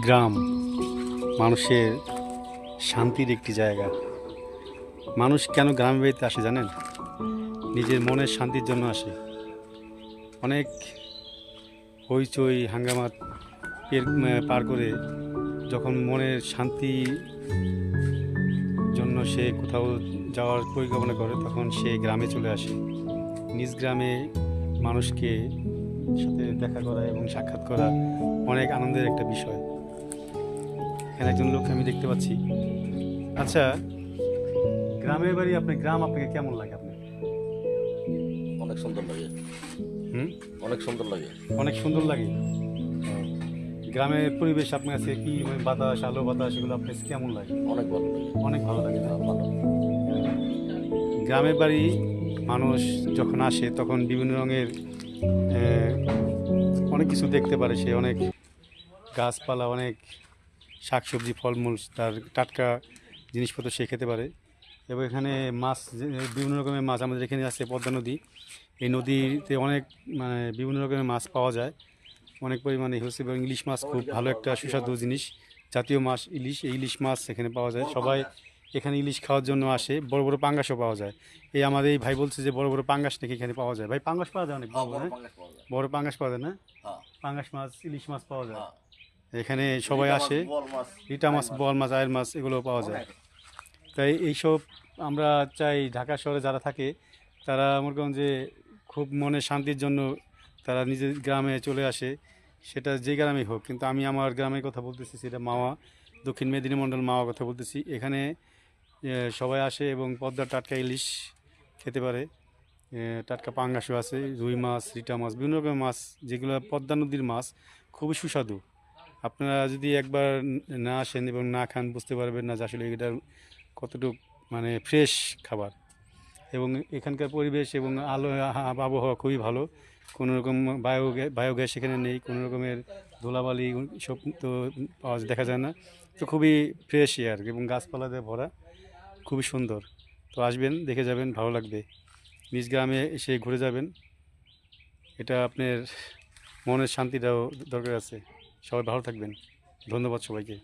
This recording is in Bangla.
গ্রাম মানুষের শান্তির একটি জায়গা। মানুষ কেন গ্রামে বেড়াতে আসে জানেন? নিজের মনের শান্তির জন্য আসে। অনেক হইচই হাঙ্গামা পার করে যখন মনের শান্তির জন্য সে কোথাও যাওয়ার পরিকল্পনা করে, তখন সে গ্রামে চলে আসে। নিজ গ্রামে মানুষকে সাথে দেখা করা এবং সাক্ষাৎ করা অনেক আনন্দের একটা বিষয়। এখানে একজন লোক আমি দেখতে পাচ্ছি। আচ্ছা, গ্রামের বাড়ি, আপনার গ্রাম আপনাকে কেমন লাগে? আপনি অনেক সুন্দর লাগে। হুম অনেক সুন্দর লাগে। অনেক সুন্দর লাগে। গ্রামের পরিবেশ আপনার কাছে কি, মানে বাতাস, আলো বাতাস, এগুলো আপনার কাছে কেমন লাগে? অনেক ভালো লাগে। অনেক ভালো লাগে না? ভালো। গ্রামের বাড়ি মানুষ যখন আসে তখন বিভিন্ন রঙের আহ, অনেক কিছু দেখতে পারে। সে অনেক গাছপালা, অনেক শাকসবজি, ফলমূল, তার টাটকা জিনিসপত্র সে খেতে পারে। এবং এখানে মাছ, বিভিন্ন রকমের মাছ, আমাদের এখানে আছে পদ্মা নদী। এই নদীতে অনেক, মানে বিভিন্ন রকমের মাছ পাওয়া যায় অনেক পরিমাণে হচ্ছে। এবং ইলিশ মাছ খুব ভালো একটা সুস্বাদু জিনিস, জাতীয় মাছ ইলিশ। এই ইলিশ মাছ এখানে পাওয়া যায়। সবাই এখানে ইলিশ খাওয়ার জন্য আসে। বড় বড় পাঙ্গাসও পাওয়া যায়। এই আমাদের এই ভাই বলছে যে বড় বড় পাঙ্গাস নাকি এখানে পাওয়া যায়। ভাই, পাঙ্গাস পাওয়া যায়? অনেক বড় বড়, হ্যাঁ? পাঙ্গাস পাওয়া যায়। বড় পাঙ্গাস পাওয়া যায় না? হ্যাঁ, পাঙ্গাস মাছ, ইলিশ মাছ পাওয়া যায় হ্যাঁ। এখানে। সবাই রিটা মাছ, আসে। বোয়াল মাছ, রিটা আইড় মাছ, বোয়াল মাছ, আয়ের মাছ, এগুলো পাওয়া যায়। অনেক। তাই এইসব আমরা চাই, ঢাকা শহরে যারা থাকে তারা মনে করেন যে খুব মনের শান্তির জন্য তারা নিজের গ্রামে চলে আসে, সেটা যে গ্রামেই হোক। কিন্তু আমি আমার গ্রামের কথা বলতেছি, সেটা মাওয়া, দক্ষিণ মেদিনী মণ্ডল মাওয়া কথা বলতেছি। এখানে সবাই আসে এবং পদ্মার টাটকা ইলিশ খেতে পারে। টাটকা পাঙ্গাসও আছে, রুই মাছ, রিটা মাছ, বিভিন্ন রকমের মাছ, যেগুলো পদ্মা নদীর মাছ, খুবই সুস্বাদু। আপনারা যদি একবার না আসেন এবং না খান, বুঝতে পারবেন না যে আসলে এটার কতটুকু মানে ফ্রেশ খাবার। এবং এখানকার পরিবেশ এবং আলো, আবহাওয়া খুবই ভালো। কোনো রকম বায়োগ্যাস এখানে নেই, কোনো রকমের ধুলাবালি সব তো দেখা যায় না। তো খুবই ফ্রেশ এয়ার এবং গাছপালাতে ভরা, খুবই সুন্দর। তো আসবেন, দেখে যাবেন, ভালো লাগবে। নিজ গ্রামে এসে ঘুরে যাবেন, এটা আপনার মনের শান্তিটাও দরকার আছে। সবাই ভালো থাকবেন। ধন্যবাদ সবাইকে।